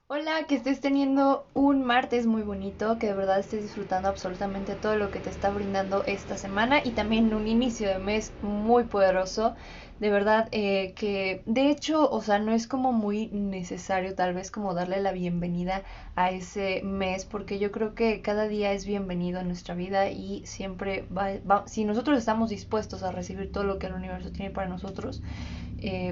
Hola, que estés teniendo un martes muy bonito, que de verdad estés disfrutando absolutamente todo lo que te está brindando esta semana y también un inicio de mes muy poderoso. De verdad que de hecho, o sea, no es como muy necesario tal vez como darle la bienvenida a ese mes, porque yo creo que cada día es bienvenido en nuestra vida y siempre si nosotros estamos dispuestos a recibir todo lo que el universo tiene para nosotros,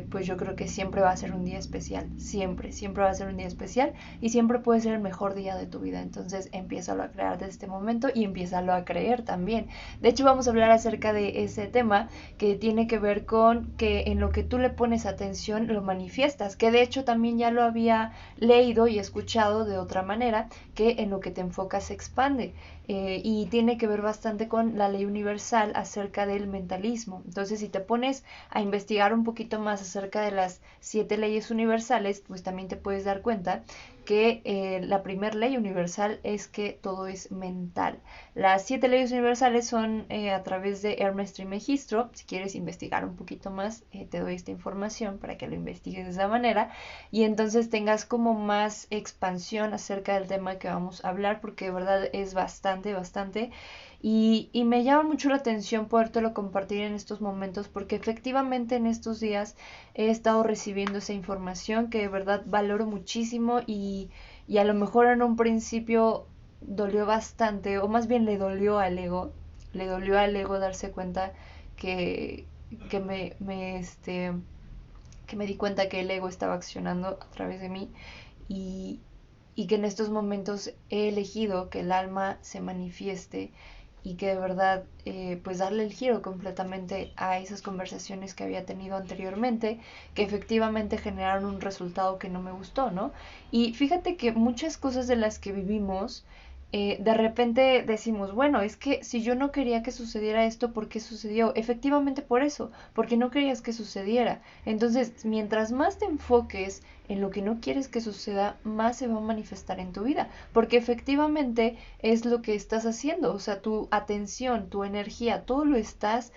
pues yo creo que siempre va a ser un día especial, siempre va a ser un día especial y siempre puede ser el mejor día de tu vida. Entonces empiézalo a crear desde este momento y empiézalo a creer también. De hecho, vamos a hablar acerca de ese tema que tiene que ver con que en lo que tú le pones atención lo manifiestas, que de hecho también ya lo había leído y escuchado de otra manera, que en lo que te enfocas se expande. Y tiene que ver bastante con la ley universal acerca del mentalismo. Entonces, si te pones a investigar un poquito más acerca de las 7 leyes universales, pues también te puedes dar cuenta que la primera ley universal es que todo es mental. Las 7 leyes universales son a través de Hermes Trismegisto. Si quieres investigar un poquito más, te doy esta información para que lo investigues de esa manera y entonces tengas como más expansión acerca del tema que vamos a hablar, porque de verdad es bastante. Y me llama mucho la atención podértelo compartir en estos momentos porque efectivamente en estos días he estado recibiendo esa información que de verdad valoro muchísimo y a lo mejor en un principio dolió bastante, o más bien le dolió al ego darse cuenta que, que que me di cuenta que el ego estaba accionando a través de mí y, y que en estos momentos he elegido que el alma se manifieste y que de verdad pues darle el giro completamente a esas conversaciones que había tenido anteriormente que efectivamente generaron un resultado que no me gustó, ¿no? Y fíjate que muchas cosas de las que vivimos de repente decimos, bueno, es que si yo no quería que sucediera esto, ¿por qué sucedió? Efectivamente por eso, porque no querías que sucediera. Entonces, mientras más te enfoques en lo que no quieres que suceda, más se va a manifestar en tu vida, porque efectivamente es lo que estás haciendo, o sea, tu atención, tu energía, todo lo estás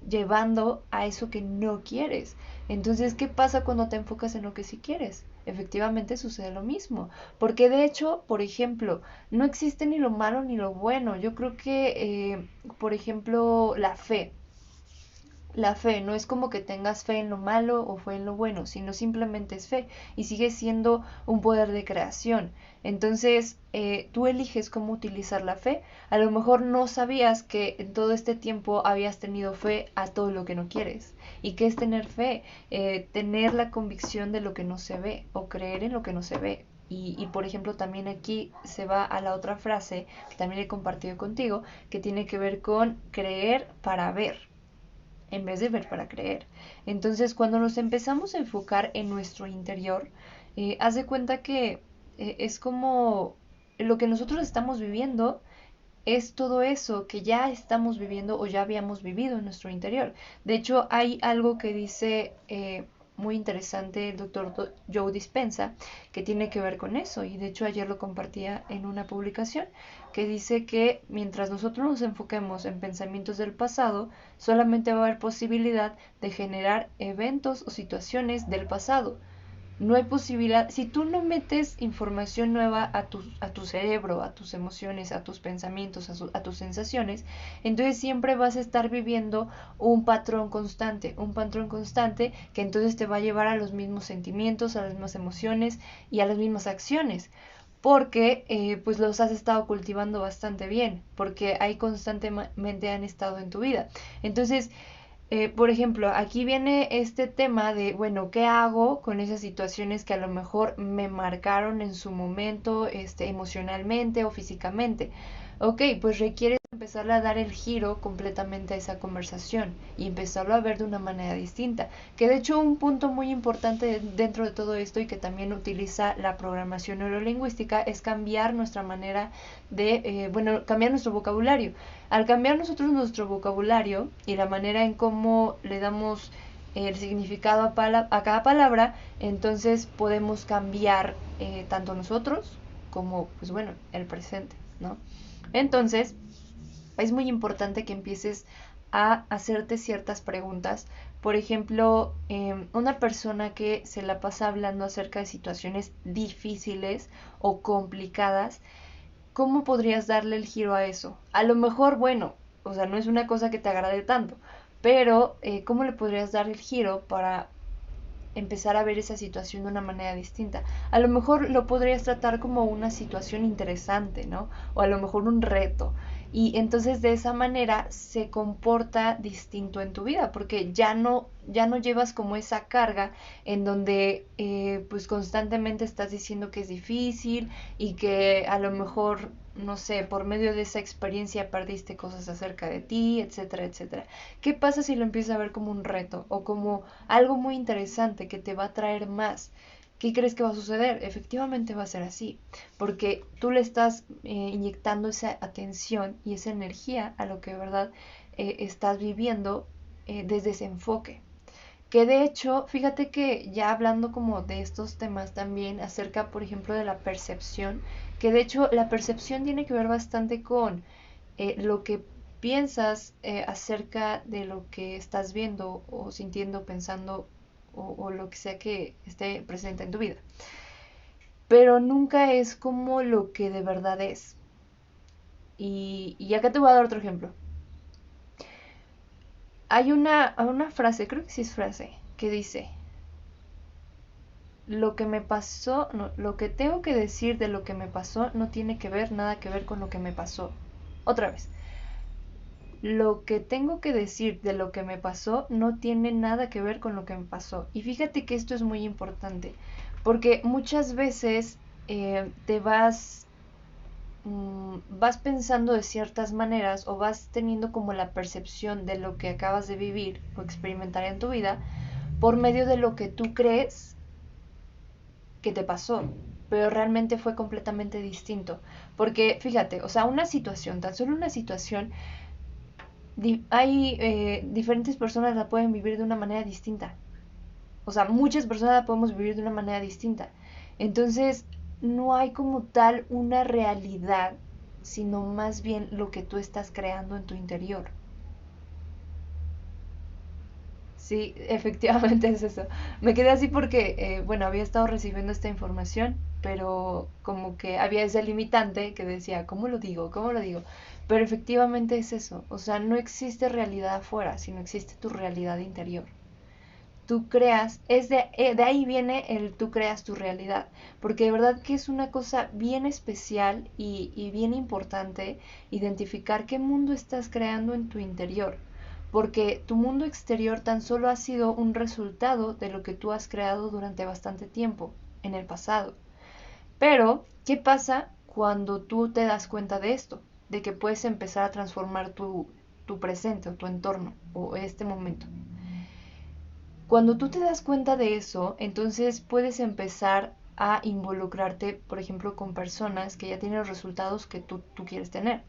llevando a eso que no quieres. Entonces, ¿qué pasa cuando te enfocas en lo que sí quieres? Efectivamente sucede lo mismo, porque de hecho, por ejemplo, no existe ni lo malo ni lo bueno. Yo creo que, por ejemplo, la fe no es como que tengas fe en lo malo o fe en lo bueno, sino simplemente es fe y sigue siendo un poder de creación. Entonces, tú eliges cómo utilizar la fe. A lo mejor no sabías que en todo este tiempo habías tenido fe a todo lo que no quieres. ¿Y qué es tener fe? Tener la convicción de lo que no se ve o creer en lo que no se ve. Por ejemplo, también aquí se va a la otra frase que también he compartido contigo, que tiene que ver con creer para ver en vez de ver para creer. Entonces, cuando nos empezamos a enfocar en nuestro interior, haz de cuenta que es como lo que nosotros estamos viviendo es todo eso que ya estamos viviendo o ya habíamos vivido en nuestro interior. De hecho, hay algo que dice muy interesante el doctor Joe Dispenza que tiene que ver con eso. Y de hecho ayer lo compartía en una publicación que dice que mientras nosotros nos enfoquemos en pensamientos del pasado, solamente va a haber posibilidad de generar eventos o situaciones del pasado. No hay posibilidad, si tú no metes información nueva a tu cerebro, a tus emociones, a tus pensamientos, a tus sensaciones, entonces siempre vas a estar viviendo un patrón constante que entonces te va a llevar a los mismos sentimientos, a las mismas emociones y a las mismas acciones porque pues los has estado cultivando bastante bien, porque ahí constantemente han estado en tu vida. Entonces, por ejemplo, aquí viene este tema de, bueno, ¿qué hago con esas situaciones que a lo mejor me marcaron en su momento, emocionalmente o físicamente? Ok, pues requiere empezarle a dar el giro completamente a esa conversación y empezarlo a ver de una manera distinta. Que de hecho un punto muy importante dentro de todo esto y que también utiliza la programación neurolingüística es cambiar nuestra manera bueno, cambiar nuestro vocabulario. Al cambiar nosotros nuestro vocabulario y la manera en cómo le damos el significado a cada palabra, entonces podemos cambiar tanto nosotros como, pues bueno, el presente, ¿no? Entonces, es muy importante que empieces a hacerte ciertas preguntas Por ejemplo, una persona que se la pasa hablando acerca de situaciones difíciles o complicadas, ¿cómo podrías darle el giro a eso? A lo mejor, bueno, o sea, no es una cosa que te agrade tanto, pero ¿cómo le podrías dar el giro para empezar a ver esa situación de una manera distinta? A lo mejor lo podrías tratar como una situación interesante, ¿no? O a lo mejor un reto. Y entonces de esa manera se comporta distinto en tu vida, porque ya no llevas como esa carga en donde pues constantemente estás diciendo que es difícil y que a lo mejor, no sé, por medio de esa experiencia perdiste cosas acerca de ti, etcétera, etcétera. ¿Qué pasa si lo empiezas a ver como un reto o como algo muy interesante que te va a traer más? ¿Qué crees que va a suceder? Efectivamente va a ser así, porque tú le estás inyectando esa atención y esa energía a lo que de verdad estás viviendo desde ese enfoque. Que de hecho, fíjate que ya hablando como de estos temas también acerca, por ejemplo, de la percepción, que de hecho la percepción tiene que ver bastante con lo que piensas acerca de lo que estás viendo o sintiendo, pensando o lo que sea que esté presente en tu vida. Pero nunca es como lo que de verdad es. Y acá te voy a dar otro ejemplo. Hay una frase, creo que sí es frase, que dice, lo que me pasó, no, lo que tengo que decir de lo que me pasó no tiene que ver, nada que ver con lo que me pasó. Otra vez, lo que tengo que decir de lo que me pasó no tiene nada que ver con lo que me pasó. Y fíjate que esto es muy importante, porque muchas veces te vas pensando de ciertas maneras o vas teniendo como la percepción de lo que acabas de vivir o experimentar en tu vida por medio de lo que tú crees que te pasó, pero realmente fue completamente distinto. Porque fíjate, o sea, una situación, tan solo una situación, hay diferentes personas la pueden vivir de una manera distinta. O sea, muchas personas la podemos vivir de una manera distinta. Entonces, no hay como tal una realidad, sino más bien lo que tú estás creando en tu interior. Sí, efectivamente es eso. Me quedé así porque, bueno, había estado recibiendo esta información, pero como que había ese limitante que decía, ¿cómo lo digo? ¿Cómo lo digo? Pero efectivamente es eso. O sea, no existe realidad afuera, sino existe tu realidad interior. Tú creas, de ahí viene el tú creas tu realidad, porque de verdad que es una cosa bien especial y bien importante identificar qué mundo estás creando en tu interior, porque tu mundo exterior tan solo ha sido un resultado de lo que tú has creado durante bastante tiempo en el pasado. Pero, ¿qué pasa cuando tú te das cuenta de esto? De que puedes empezar a transformar tu presente o tu entorno o este momento. Cuando tú te das cuenta de eso, entonces puedes empezar a involucrarte, por ejemplo, con personas que ya tienen los resultados que tú quieres tener.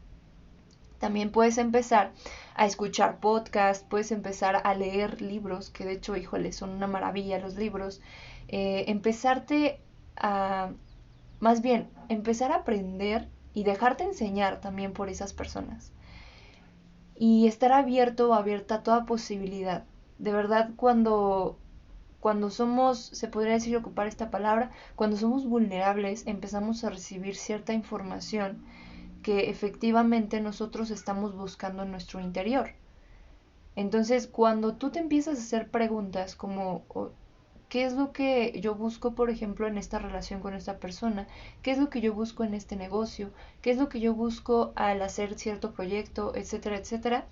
También puedes empezar a escuchar podcasts, puedes empezar a leer libros, que de hecho, híjole, son una maravilla los libros. Empezarte a, más bien, empezar a aprender y dejarte enseñar también por esas personas. Y estar abierto o abierta a toda posibilidad. De verdad, cuando somos, se podría decir ocupar esta palabra, cuando somos vulnerables, empezamos a recibir cierta información que efectivamente nosotros estamos buscando en nuestro interior. Entonces, cuando tú te empiezas a hacer preguntas como, ¿qué es lo que yo busco, por ejemplo, en esta relación con esta persona? ¿Qué es lo que yo busco en este negocio? ¿Qué es lo que yo busco al hacer cierto proyecto, etcétera, etcétera?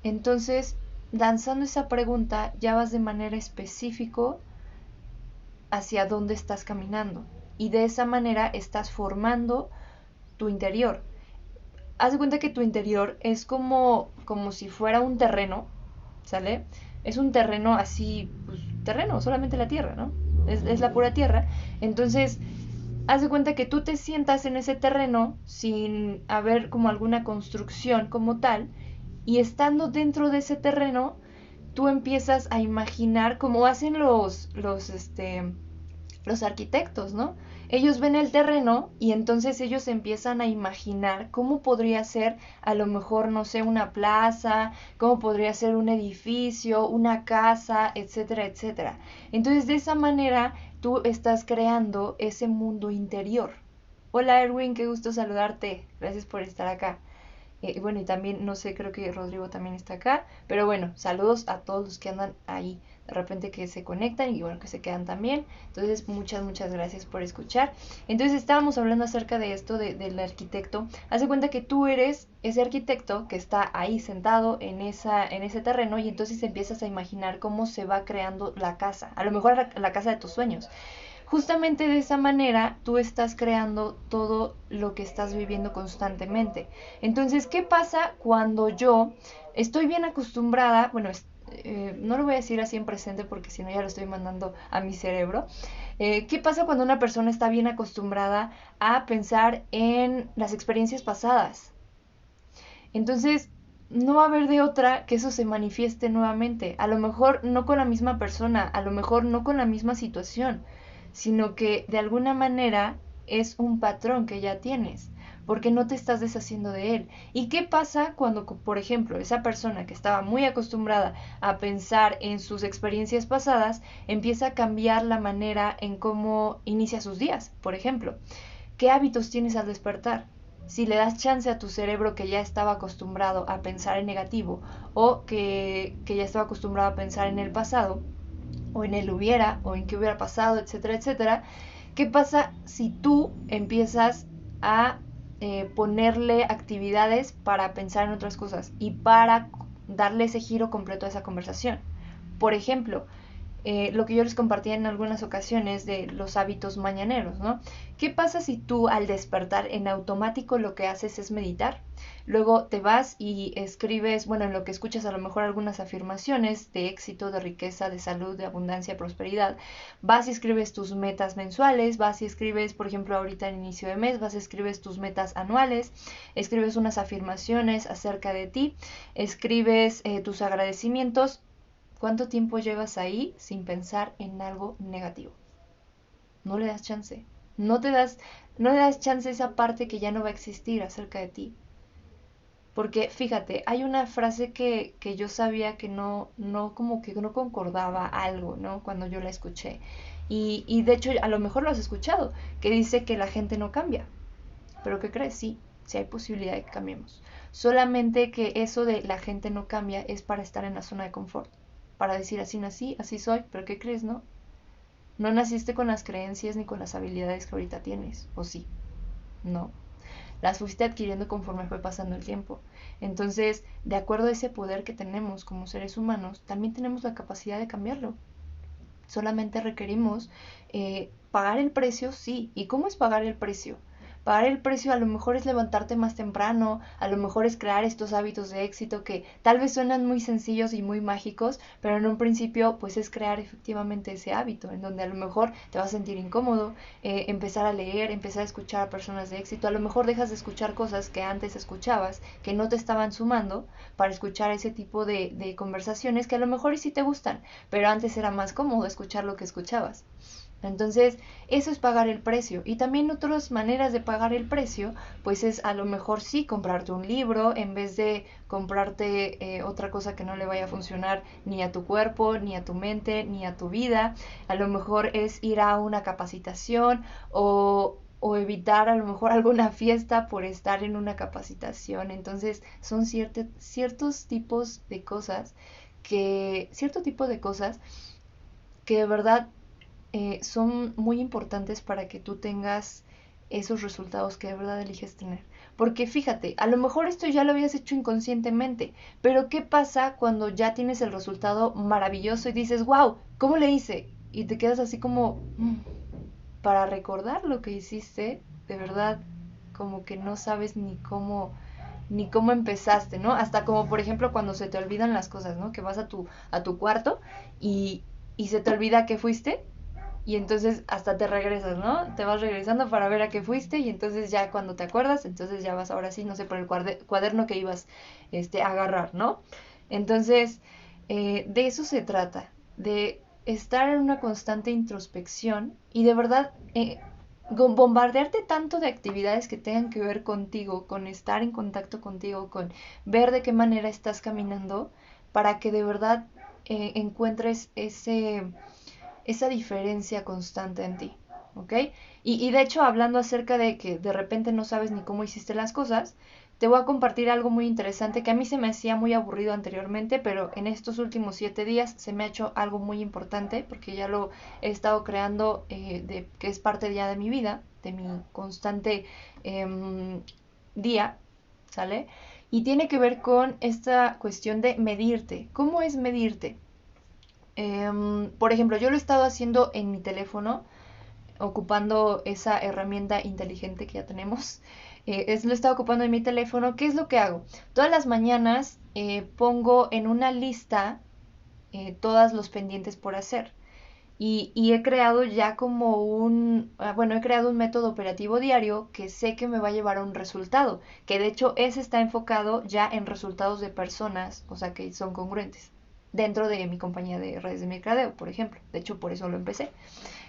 Entonces, lanzando esa pregunta, ya vas de manera específica hacia dónde estás caminando. Y de esa manera estás formando tu interior. Haz de cuenta que tu interior es como si fuera un terreno, ¿sale? Es un terreno así, pues terreno, solamente la tierra, ¿no? Es la pura tierra. Entonces, haz de cuenta que tú te sientas en ese terreno sin haber como alguna construcción como tal, y estando dentro de ese terreno, tú empiezas a imaginar como hacen los arquitectos, ¿no? Ellos ven el terreno y entonces ellos empiezan a imaginar cómo podría ser a lo mejor, no sé, una plaza, cómo podría ser un edificio, una casa, etcétera, etcétera. Entonces de esa manera tú estás creando ese mundo interior. Hola Erwin, qué gusto saludarte. Gracias por estar acá. Bueno, y también, no sé, creo que Rodrigo también está acá. Pero bueno, saludos a todos los que andan ahí de repente que se conectan y bueno, que se quedan también. Entonces, muchas gracias por escuchar. Entonces, estábamos hablando acerca de esto del arquitecto. Haz de cuenta que tú eres ese arquitecto que está ahí sentado en ese terreno y entonces empiezas a imaginar cómo se va creando la casa. A lo mejor la casa de tus sueños. Justamente de esa manera tú estás creando todo lo que estás viviendo constantemente. Entonces, ¿qué pasa cuando yo estoy bien acostumbrada? Bueno, no lo voy a decir así en presente porque si no ya lo estoy mandando a mi cerebro. ¿Qué pasa cuando una persona está bien acostumbrada a pensar en las experiencias pasadas? Entonces, no va a haber de otra que eso se manifieste nuevamente. A lo mejor no con la misma persona, a lo mejor no con la misma situación, sino que de alguna manera es un patrón que ya tienes, porque no te estás deshaciendo de él. ¿Y qué pasa cuando, por ejemplo, esa persona que estaba muy acostumbrada a pensar en sus experiencias pasadas, empieza a cambiar la manera en cómo inicia sus días? Por ejemplo, ¿qué hábitos tienes al despertar? Si le das chance a tu cerebro que ya estaba acostumbrado a pensar en negativo o que ya estaba acostumbrado a pensar en el pasado o en el hubiera o en qué hubiera pasado, etcétera, etcétera, ¿qué pasa si tú empiezas a ponerle actividades para pensar en otras cosas y para darle ese giro completo a esa conversación? Por ejemplo, lo que yo les compartía en algunas ocasiones de los hábitos mañaneros, ¿no? ¿Qué pasa si tú al despertar en automático lo que haces es meditar? Luego te vas y escribes, bueno, en lo que escuchas a lo mejor algunas afirmaciones de éxito, de riqueza, de salud, de abundancia, prosperidad. Vas y escribes tus metas mensuales, vas y escribes, por ejemplo, ahorita al inicio de mes, vas y escribes tus metas anuales, escribes unas afirmaciones acerca de ti, escribes tus agradecimientos. ¿Cuánto tiempo llevas ahí sin pensar en algo negativo? No le das chance. No le das chance a esa parte que ya no va a existir acerca de ti. Porque fíjate, hay una frase que yo sabía que no, como que no concordaba algo, ¿no? Cuando yo la escuché. Y de hecho, a lo mejor lo has escuchado, que dice que la gente no cambia. Pero ¿qué crees? Sí, sí hay posibilidad de que cambiemos. Solamente que eso de la gente no cambia es para estar en la zona de confort. Para decir así nací, así soy, pero ¿qué crees, no? No naciste con las creencias ni con las habilidades que ahorita tienes, ¿o sí? No. Las fuiste adquiriendo conforme fue pasando el tiempo. Entonces, de acuerdo a ese poder que tenemos como seres humanos, también tenemos la capacidad de cambiarlo. Solamente requerimos pagar el precio, sí. ¿Y cómo es pagar el precio? Pagar el precio a lo mejor es levantarte más temprano, a lo mejor es crear estos hábitos de éxito que tal vez suenan muy sencillos y muy mágicos, pero en un principio pues es crear efectivamente ese hábito en donde a lo mejor te vas a sentir incómodo, empezar a leer, empezar a escuchar a personas de éxito, a lo mejor dejas de escuchar cosas que antes escuchabas, que no te estaban sumando, para escuchar ese tipo de conversaciones que a lo mejor sí te gustan, pero antes era más cómodo escuchar lo que escuchabas. Entonces, eso es pagar el precio. Y también otras maneras de pagar el precio, pues es a lo mejor sí comprarte un libro en vez de comprarte otra cosa que no le vaya a funcionar ni a tu cuerpo, ni a tu mente, ni a tu vida. A lo mejor es ir a una capacitación o evitar a lo mejor alguna fiesta por estar en una capacitación. Entonces, son ciertos tipos de cosas cierto tipo de cosas que de verdad son muy importantes para que tú tengas esos resultados que de verdad eliges tener. Porque fíjate, a lo mejor esto ya lo habías hecho inconscientemente, pero ¿qué pasa cuando ya tienes el resultado maravilloso y dices, wow, ¿cómo le hice? Y te quedas así como, para recordar lo que hiciste, de verdad, como que no sabes ni cómo empezaste, ¿no? Hasta como, por ejemplo, cuando se te olvidan las cosas, ¿no? Que vas a tu cuarto y se te olvida que fuiste y entonces hasta te regresas, ¿no? Te vas regresando para ver a qué fuiste y entonces ya cuando te acuerdas, entonces ya vas ahora sí, no sé, por el cuaderno que ibas a agarrar, ¿no? Entonces, de eso se trata, de estar en una constante introspección y de verdad bombardearte tanto de actividades que tengan que ver contigo, con estar en contacto contigo, con ver de qué manera estás caminando, para que de verdad encuentres esa diferencia constante en ti, ¿ok? Y de hecho, hablando acerca de que de repente no sabes ni cómo hiciste las cosas, te voy a compartir algo muy interesante que a mí se me hacía muy aburrido anteriormente, pero en estos últimos 7 días se me ha hecho algo muy importante porque ya lo he estado creando, que es parte ya de mi vida, de mi constante día, ¿sale? Y tiene que ver con esta cuestión de medirte. ¿Cómo es medirte? Por ejemplo, yo lo he estado haciendo en mi teléfono, ocupando esa herramienta inteligente que ya tenemos. Lo he estado ocupando en mi teléfono. ¿Qué es lo que hago? Todas las mañanas pongo en una lista todos los pendientes por hacer. Y he creado ya como he creado un método operativo diario que sé que me va a llevar a un resultado, que de hecho ese está enfocado ya en resultados de personas, o sea que son congruentes, dentro de mi compañía de redes de mercadeo, por ejemplo. De hecho, por eso lo empecé.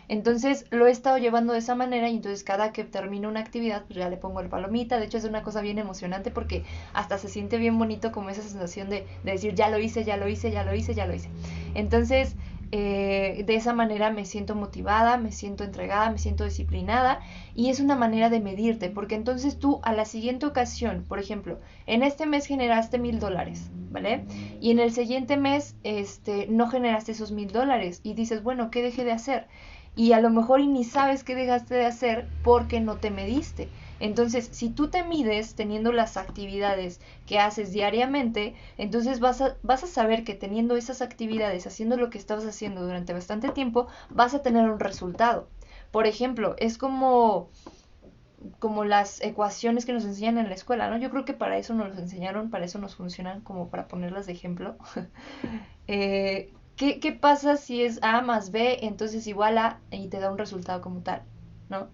Entonces lo he estado llevando de esa manera y entonces cada que termino una actividad pues ya le pongo el palomita. De hecho es una cosa bien emocionante porque hasta se siente bien bonito como esa sensación de decir ya lo hice, ya lo hice, ya lo hice, ya lo hice. Entonces de esa manera me siento motivada, me siento entregada, me siento disciplinada y es una manera de medirte porque entonces tú a la siguiente ocasión, por ejemplo, en este mes generaste $1000, ¿vale? Y en el siguiente mes no generaste esos $1000 y dices, bueno, ¿qué dejé de hacer? Y a lo mejor ni sabes qué dejaste de hacer porque no te mediste. Entonces, si tú te mides teniendo las actividades que haces diariamente, entonces vas a saber que teniendo esas actividades, haciendo lo que estabas haciendo durante bastante tiempo, vas a tener un resultado. Por ejemplo, es como las ecuaciones que nos enseñan en la escuela, ¿no? Yo creo que para eso nos enseñaron, para eso nos funcionan, como para ponerlas de ejemplo. ¿Qué pasa si es A más B, entonces igual a, y te da un resultado como tal, ¿no?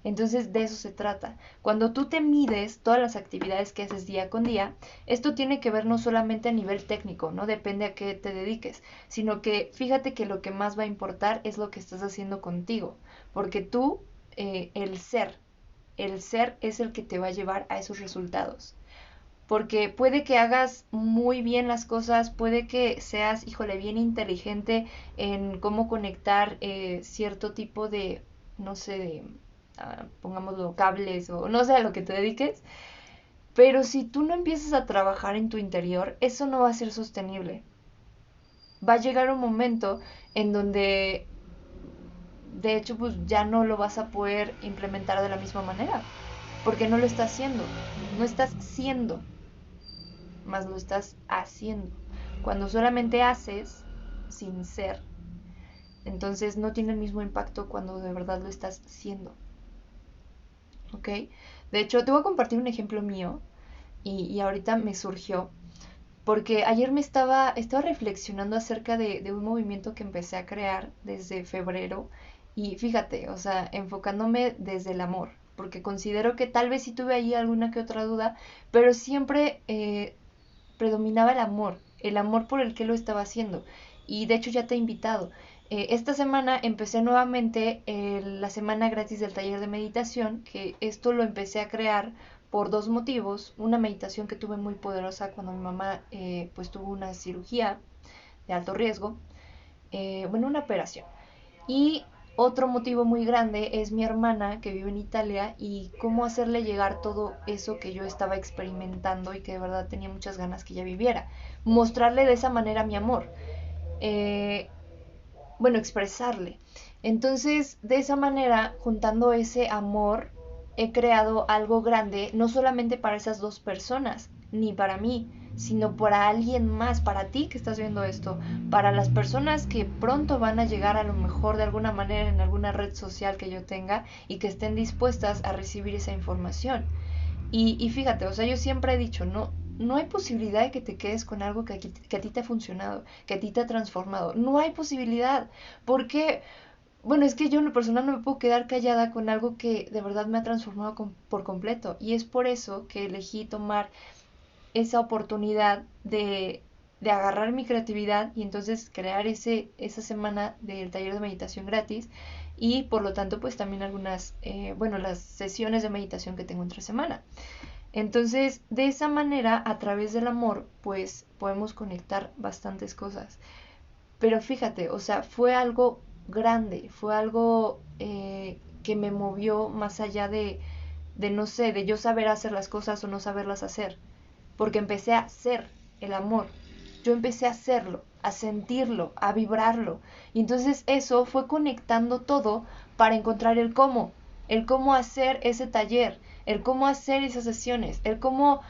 Entonces de eso se trata. Cuando tú te mides todas las actividades que haces día con día, esto tiene que ver no solamente a nivel técnico, no depende a qué te dediques, sino que fíjate que lo que más va a importar es lo que estás haciendo contigo, porque tú, el ser es el que te va a llevar a esos resultados. Porque puede que hagas muy bien las cosas, puede que seas, híjole, bien inteligente en cómo conectar cierto tipo de, no sé, pongámoslo, cables o no sé a lo que te dediques, pero si tú no empiezas a trabajar en tu interior, eso no va a ser sostenible. Va a llegar un momento en donde, de hecho, pues ya no lo vas a poder implementar de la misma manera, porque no lo estás haciendo, no estás siendo, más lo estás haciendo. Cuando solamente haces sin ser, entonces no tiene el mismo impacto cuando de verdad lo estás siendo. ¿Ok? De hecho, te voy a compartir un ejemplo mío y ahorita me surgió porque ayer estaba reflexionando acerca de un movimiento que empecé a crear desde febrero y fíjate, o sea, enfocándome desde el amor, porque considero que tal vez sí tuve ahí alguna que otra duda, pero siempre predominaba el amor por el que lo estaba haciendo. Y de hecho ya te he invitado. Esta semana empecé nuevamente la semana gratis del taller de meditación, que esto lo empecé a crear por dos motivos. Una meditación que tuve muy poderosa cuando mi mamá pues tuvo una cirugía de alto riesgo, una operación. Y otro motivo muy grande es mi hermana que vive en Italia y cómo hacerle llegar todo eso que yo estaba experimentando y que de verdad tenía muchas ganas que ella viviera. Mostrarle de esa manera mi amor. Eh, Expresarle. Entonces, de esa manera, juntando ese amor, he creado algo grande, no solamente para esas dos personas, ni para mí, sino para alguien más, para ti que estás viendo esto, para las personas que pronto van a llegar a lo mejor de alguna manera en alguna red social que yo tenga y que estén dispuestas a recibir esa información. Y fíjate, o sea, yo siempre he dicho, no hay posibilidad de que te quedes con algo que a ti te ha funcionado, que a ti te ha transformado. No hay posibilidad. Porque, bueno, es que yo en lo personal no me puedo quedar callada con algo que de verdad me ha transformado por completo. Y es por eso que elegí tomar esa oportunidad de agarrar mi creatividad y entonces crear esa semana del taller de meditación gratis y por lo tanto pues también algunas, bueno, las sesiones de meditación que tengo entre semana. Entonces, de esa manera, a través del amor, pues podemos conectar bastantes cosas. Pero fíjate, o sea, fue algo grande, fue algo que me movió más allá de, no sé, de yo saber hacer las cosas o no saberlas hacer. Porque empecé a ser el amor. Yo empecé a hacerlo, a sentirlo, a vibrarlo. Y entonces eso fue conectando todo para encontrar el cómo hacer ese taller, el cómo hacer esas sesiones, el cómo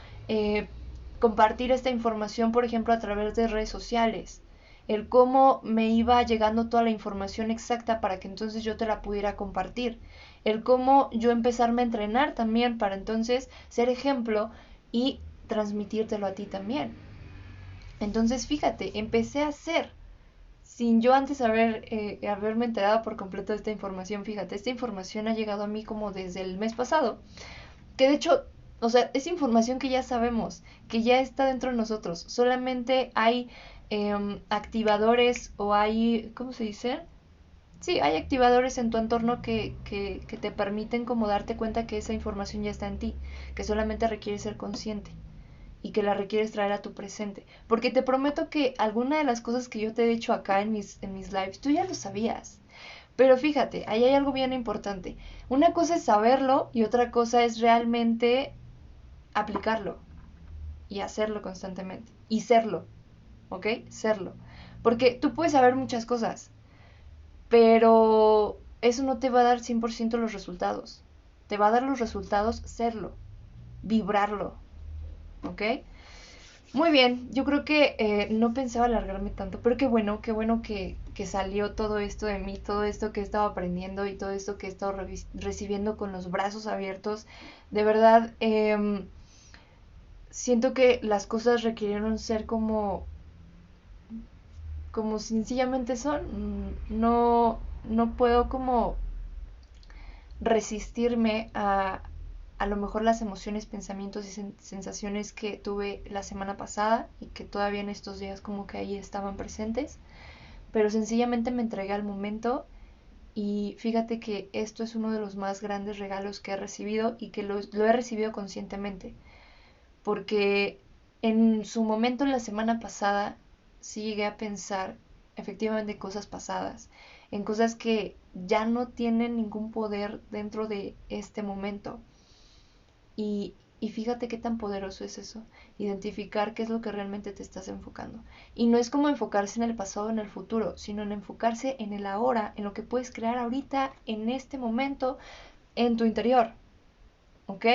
compartir esta información, por ejemplo, a través de redes sociales, el cómo me iba llegando toda la información exacta para que entonces yo te la pudiera compartir, el cómo yo empezarme a entrenar también para entonces ser ejemplo y transmitírtelo a ti también. Entonces, fíjate, empecé a hacer, sin yo antes haberme enterado por completo de esta información, fíjate, esta información ha llegado a mí como desde el mes pasado, que de hecho, o sea, es información que ya sabemos, que ya está dentro de nosotros, solamente hay activadores o hay, ¿cómo se dice? Sí, hay activadores en tu entorno que te permiten como darte cuenta que esa información ya está en ti, que solamente requiere ser consciente y que la requieres traer a tu presente. Porque te prometo que alguna de las cosas que yo te he dicho acá en mis lives, tú ya lo sabías. Pero fíjate, ahí hay algo bien importante. Una cosa es saberlo y otra cosa es realmente aplicarlo y hacerlo constantemente. Y serlo, ¿ok? Serlo. Porque tú puedes saber muchas cosas, pero eso no te va a dar 100% los resultados. Te va a dar los resultados serlo, vibrarlo, ¿ok? Muy bien, yo creo que no pensaba alargarme tanto, pero qué bueno que salió todo esto de mí, todo esto que he estado aprendiendo y todo esto que he estado recibiendo con los brazos abiertos. De verdad, siento que las cosas requirieron ser como sencillamente son. No puedo como resistirme a lo mejor las emociones, pensamientos y sensaciones que tuve la semana pasada y que todavía en estos días como que ahí estaban presentes, pero sencillamente me entregué al momento y fíjate que esto es uno de los más grandes regalos que he recibido y que lo he recibido conscientemente, porque en su momento en la semana pasada sí llegué a pensar efectivamente cosas pasadas, en cosas que ya no tienen ningún poder dentro de este momento. Y fíjate qué tan poderoso es eso, identificar qué es lo que realmente te estás enfocando. Y no es como enfocarse en el pasado o en el futuro, sino en enfocarse en el ahora, en lo que puedes crear ahorita, en este momento, en tu interior. ¿Ok?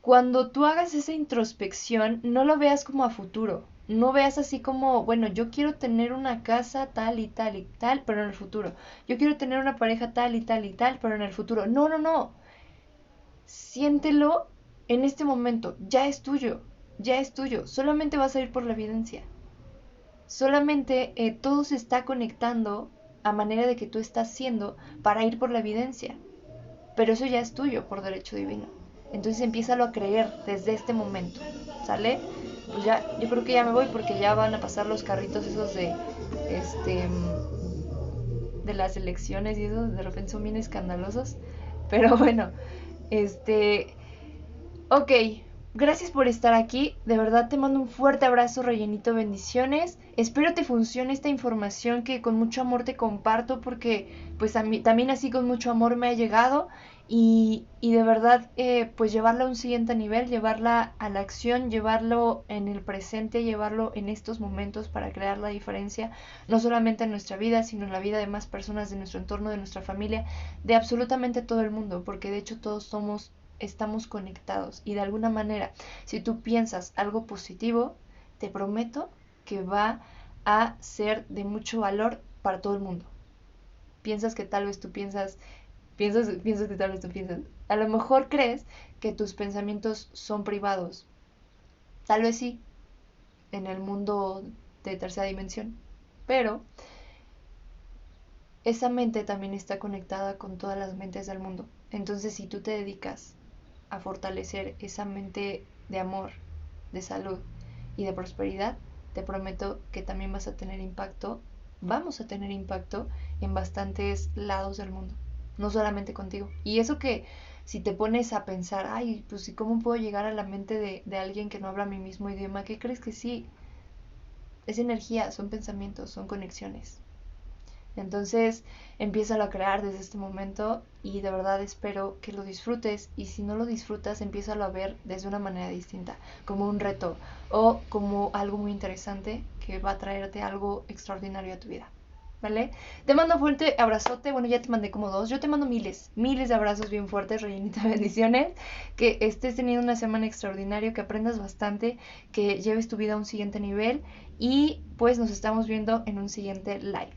Cuando tú hagas esa introspección, no lo veas como a futuro. No veas así como, bueno, yo quiero tener una casa tal y tal y tal, pero en el futuro. Yo quiero tener una pareja tal y tal y tal, pero en el futuro. No, no, no. Siéntelo en este momento. Ya es tuyo. Ya es tuyo. Solamente vas a ir por la evidencia. Solamente todo se está conectando a manera de que tú estás siendo para ir por la evidencia. Pero eso ya es tuyo por derecho divino. Entonces empiézalo a creer desde este momento, ¿sale? Pues ya, yo creo que ya me voy porque ya van a pasar los carritos esos este, de las elecciones y esos de repente son bien escandalosos. Pero bueno, este, ok, gracias por estar aquí. De verdad te mando un fuerte abrazo, rellenito, bendiciones. Espero te funcione esta información que con mucho amor te comparto porque pues a mí, también así con mucho amor me ha llegado y de verdad pues llevarla a un siguiente nivel, llevarla a la acción, llevarlo en el presente, llevarlo en estos momentos para crear la diferencia, no solamente en nuestra vida, sino en la vida de más personas de nuestro entorno, de nuestra familia, de absolutamente todo el mundo, porque de hecho todos estamos conectados y de alguna manera, si tú piensas algo positivo, te prometo que va a ser de mucho valor para todo el mundo. Piensas que tal vez tú piensas que tal vez tú piensas, a lo mejor crees que tus pensamientos son privados, tal vez sí, en el mundo de tercera dimensión, pero esa mente también está conectada con todas las mentes del mundo. Entonces, si tú te dedicas a fortalecer esa mente de amor, de salud y de prosperidad, te prometo que también vas a tener impacto, vamos a tener impacto en bastantes lados del mundo, no solamente contigo. Y eso que si te pones a pensar, ay, pues ¿y cómo puedo llegar a la mente de alguien que no habla mi mismo idioma? ¿Qué crees que sí? Es energía, son pensamientos, son conexiones. Entonces, empiézalo a crear desde este momento y de verdad espero que lo disfrutes, y si no lo disfrutas, empiézalo a ver desde una manera distinta, como un reto o como algo muy interesante que va a traerte algo extraordinario a tu vida. ¿Vale? Te mando un fuerte abrazote. Bueno, ya te mandé como 2. Yo te mando miles, miles de abrazos bien fuertes, rellenita de bendiciones. Que estés teniendo una semana extraordinaria, que aprendas bastante, que lleves tu vida a un siguiente nivel. Y pues nos estamos viendo en un siguiente live.